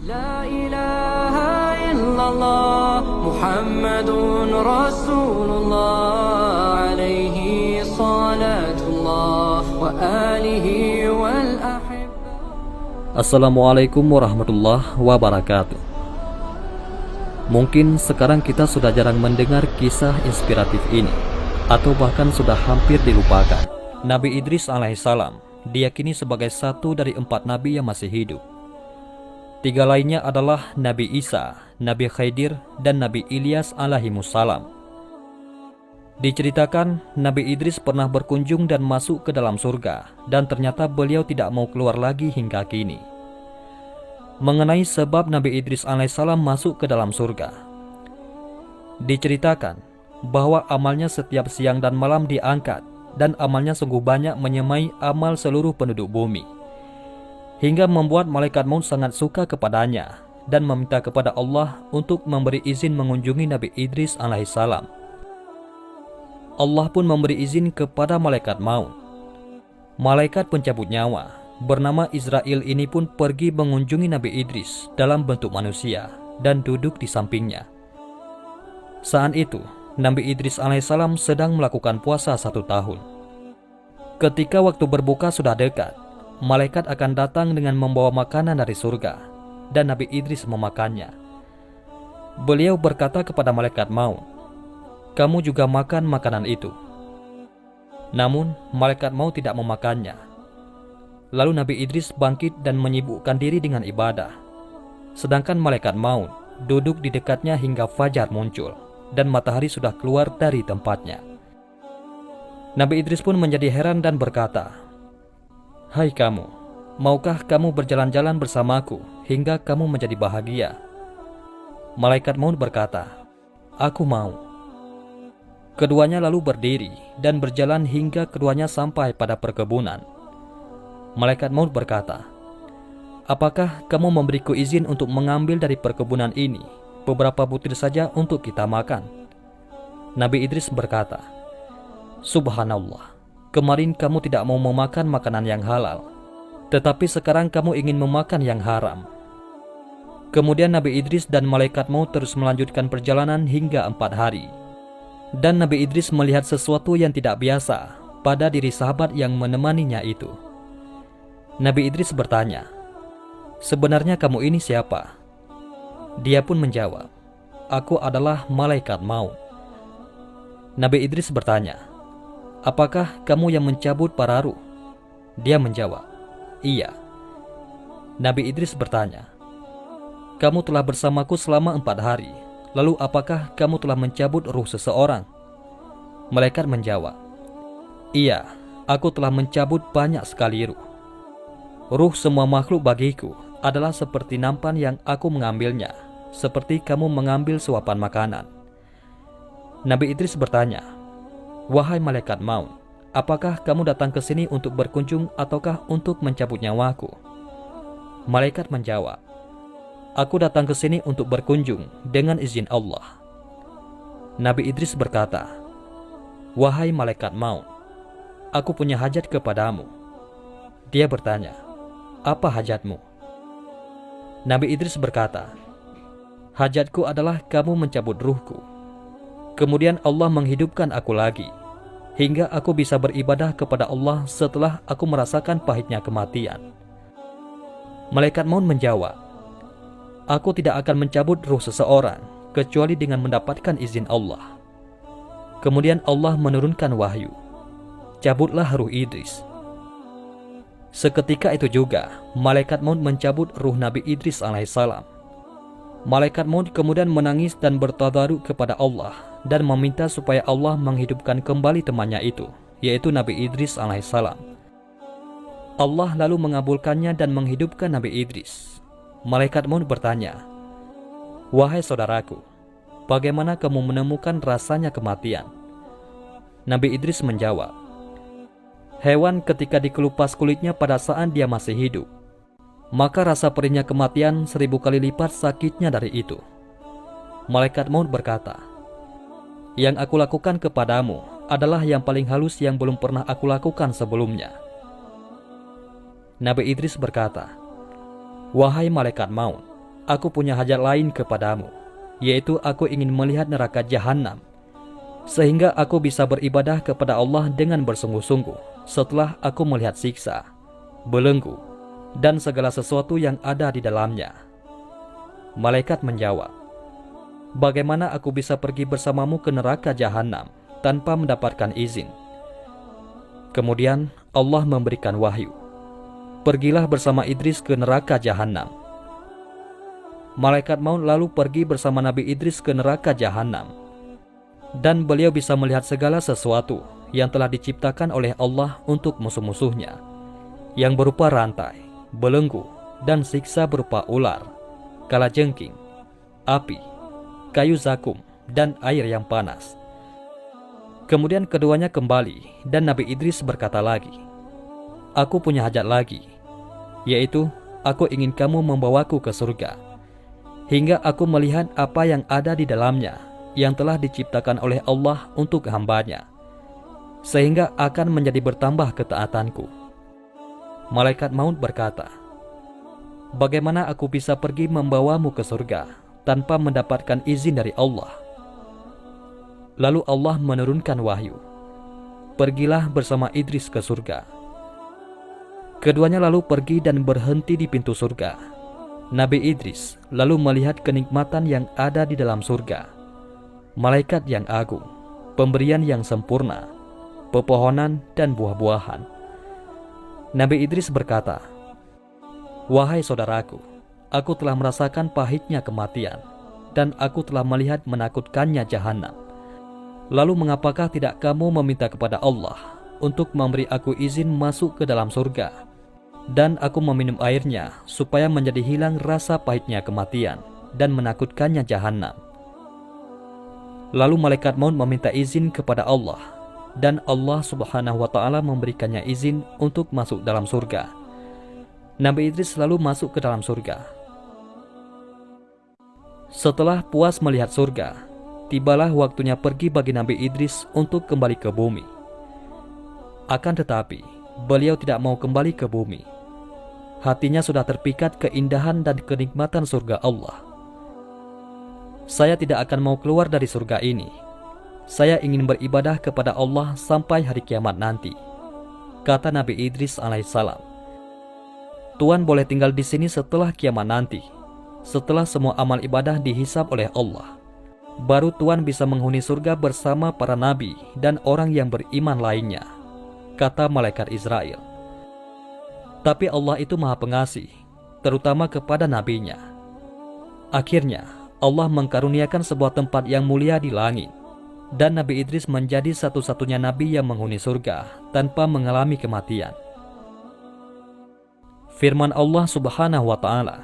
لا إله إلا الله محمد رسول الله عليه صلاة الله وآله والأحبة. Assalamualaikum warahmatullahi wabarakatuh. Mungkin sekarang kita sudah jarang mendengar kisah inspiratif ini, atau bahkan sudah hampir dilupakan. Nabi Idris alaihissalam diyakini sebagai satu dari 4 nabi yang masih hidup. 3 lainnya adalah Nabi Isa, Nabi Khidir, dan Nabi Ilyas alaihimussalam. Diceritakan Nabi Idris pernah berkunjung dan masuk ke dalam surga, dan ternyata beliau tidak mau keluar lagi hingga kini. Mengenai sebab Nabi Idris alaihissalam masuk ke dalam surga, diceritakan bahwa amalnya setiap siang dan malam diangkat, dan amalnya sungguh banyak menyemai amal seluruh penduduk bumi, hingga membuat malaikat maut sangat suka kepadanya dan meminta kepada Allah untuk memberi izin mengunjungi Nabi Idris alaihissalam. Allah pun memberi izin kepada malaikat maut. Malaikat pencabut nyawa bernama Israel ini pun pergi mengunjungi Nabi Idris dalam bentuk manusia dan duduk di sampingnya. Saat itu Nabi Idris alaihissalam sedang melakukan puasa 1 tahun. Ketika waktu berbuka sudah dekat, malaikat akan datang dengan membawa makanan dari surga, dan Nabi Idris memakannya. Beliau berkata kepada malaikat maut, "Kamu juga makan makanan itu." Namun malaikat maut tidak memakannya. Lalu Nabi Idris bangkit dan menyibukkan diri dengan ibadah, sedangkan malaikat maut duduk di dekatnya hingga fajar muncul dan matahari sudah keluar dari tempatnya. Nabi Idris pun menjadi heran dan berkata, "Hai kamu, maukah kamu berjalan-jalan bersamaku hingga kamu menjadi bahagia?" Malaikat maut berkata, "Aku mau." Keduanya lalu berdiri dan berjalan hingga keduanya sampai pada perkebunan. Malaikat maut berkata, "Apakah kamu memberiku izin untuk mengambil dari perkebunan ini beberapa butir saja untuk kita makan?" Nabi Idris berkata, "Subhanallah, kemarin kamu tidak mau memakan makanan yang halal, tetapi sekarang kamu ingin memakan yang haram." Kemudian Nabi Idris dan malaikat maut terus melanjutkan perjalanan hingga 4 hari. Dan Nabi Idris melihat sesuatu yang tidak biasa pada diri sahabat yang menemaninya itu. Nabi Idris bertanya, "Sebenarnya kamu ini siapa?" Dia pun menjawab, "Aku adalah malaikat maut." Nabi Idris bertanya, "Apakah kamu yang mencabut para ruh?" Dia menjawab, "Iya." Nabi Idris bertanya, "Kamu telah bersamaku selama 4 hari, lalu apakah kamu telah mencabut ruh seseorang?" Malaikat menjawab, "Iya, aku telah mencabut banyak sekali ruh. Ruh semua makhluk bagiku adalah seperti nampan yang aku mengambilnya, seperti kamu mengambil suapan makanan." Nabi Idris bertanya, "Wahai malaikat maut, apakah kamu datang ke sini untuk berkunjung ataukah untuk mencabut nyawaku?" Malaikat menjawab, "Aku datang ke sini untuk berkunjung dengan izin Allah." Nabi Idris berkata, "Wahai malaikat maut, aku punya hajat kepadamu." Dia bertanya, "Apa hajatmu?" Nabi Idris berkata, "Hajatku adalah kamu mencabut ruhku. Kemudian Allah menghidupkan aku lagi, hingga aku bisa beribadah kepada Allah setelah aku merasakan pahitnya kematian." Malaikat maut menjawab, "Aku tidak akan mencabut ruh seseorang, kecuali dengan mendapatkan izin Allah." Kemudian Allah menurunkan wahyu, "Cabutlah ruh Idris." Seketika itu juga, malaikat maut mencabut ruh Nabi Idris alaihissalam. Malaikat maut kemudian menangis dan bertadaruk kepada Allah dan meminta supaya Allah menghidupkan kembali temannya itu, yaitu Nabi Idris alaihissalam. Allah lalu mengabulkannya dan menghidupkan Nabi Idris. Malaikat maut bertanya, "Wahai saudaraku, bagaimana kamu menemukan rasanya kematian?" Nabi Idris menjawab, "Hewan ketika dikelupas kulitnya pada saat dia masih hidup, maka rasa perihnya kematian 1000 kali lipat sakitnya dari itu." Malaikat maut berkata, "Yang aku lakukan kepadamu adalah yang paling halus yang belum pernah aku lakukan sebelumnya." Nabi Idris berkata, "Wahai malaikat maut, aku punya hajat lain kepadamu, yaitu aku ingin melihat neraka jahanam, sehingga aku bisa beribadah kepada Allah dengan bersungguh-sungguh setelah aku melihat siksa, belenggu, dan segala sesuatu yang ada di dalamnya. Malaikat menjawab, bagaimana aku bisa pergi bersamamu ke neraka jahanam tanpa mendapatkan izin? Kemudian Allah memberikan wahyu, pergilah bersama Idris ke neraka jahanam. Malaikat maut lalu pergi bersama Nabi Idris ke neraka jahanam, dan beliau bisa melihat segala sesuatu yang telah diciptakan oleh Allah untuk musuh-musuhnya, yang berupa rantai, belenggu, dan siksa berupa ular, kalajengking, api, kayu zakum, dan air yang panas. Kemudian keduanya kembali, dan Nabi Idris berkata lagi, aku punya hajat lagi, yaitu aku ingin kamu membawaku ke surga, hingga aku melihat apa yang ada di dalamnya yang telah diciptakan oleh Allah untuk hambanya, sehingga akan menjadi bertambah ketaatanku. Malaikat maut berkata, bagaimana aku bisa pergi membawamu ke surga tanpa mendapatkan izin dari Allah? Lalu Allah menurunkan wahyu, pergilah bersama Idris ke surga. Keduanya lalu pergi dan berhenti di pintu surga. Nabi Idris lalu melihat kenikmatan yang ada di dalam surga, malaikat yang agung, pemberian yang sempurna, pepohonan dan buah-buahan. Nabi Idris berkata, wahai saudaraku, aku telah merasakan pahitnya kematian, dan aku telah melihat menakutkannya jahanam. Lalu mengapakah tidak kamu meminta kepada Allah untuk memberi aku izin masuk ke dalam surga, dan aku meminum airnya supaya menjadi hilang rasa pahitnya kematian dan menakutkannya jahanam? Lalu malaikat maut meminta izin kepada Allah, dan Allah Subhanahu wa ta'ala memberikannya izin untuk masuk dalam surga. Nabi Idris lalu masuk ke dalam surga. Setelah puas melihat surga, tibalah waktunya pergi bagi Nabi Idris untuk kembali ke bumi. Akan tetapi, beliau tidak mau kembali ke bumi. Hatinya sudah terpikat keindahan dan kenikmatan surga Allah. Saya tidak akan mau keluar dari surga ini. Saya ingin beribadah kepada Allah sampai hari kiamat nanti, kata Nabi Idris alaihissalam. Tuan boleh tinggal di sini setelah kiamat nanti, setelah semua amal ibadah dihisab oleh Allah. Baru Tuan bisa menghuni surga bersama para nabi dan orang yang beriman lainnya, kata malaikat Israel. Tapi Allah itu maha pengasih, terutama kepada nabinya. Akhirnya, Allah mengkaruniakan sebuah tempat yang mulia di langit, dan Nabi Idris menjadi satu-satunya nabi yang menghuni surga tanpa mengalami kematian. Firman Allah Subhanahu wa ta'ala,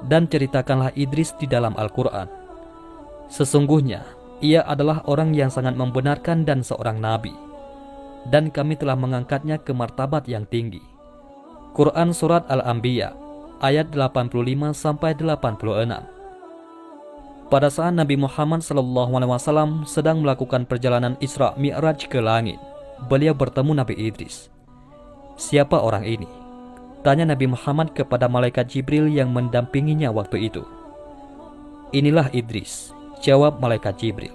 dan ceritakanlah Idris di dalam Al-Quran. Sesungguhnya, ia adalah orang yang sangat membenarkan dan seorang nabi, dan kami telah mengangkatnya ke martabat yang tinggi. Quran Surat Al-Anbiya ayat 85-86. Pada saat Nabi Muhammad SAW sedang melakukan perjalanan Isra Mi'raj ke langit, beliau bertemu Nabi Idris. Siapa orang ini? Tanya Nabi Muhammad kepada malaikat Jibril yang mendampinginya waktu itu. Inilah Idris, jawab malaikat Jibril.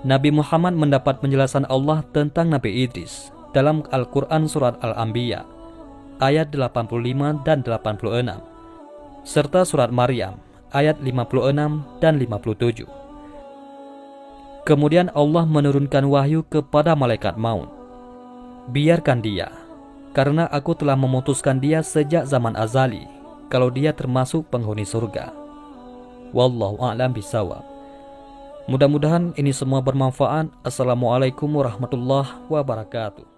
Nabi Muhammad mendapat penjelasan Allah tentang Nabi Idris dalam Al-Quran Surat Al-Anbiya ayat 85 dan 86, serta Surat Maryam ayat 56 dan 57. Kemudian Allah menurunkan wahyu kepada malaikat maut. Biarkan dia, karena aku telah memutuskan dia sejak zaman azali, kalau dia termasuk penghuni surga. Wallahu a'lam bishawab. Mudah-mudahan ini semua bermanfaat. Assalamualaikum warahmatullahi wabarakatuh.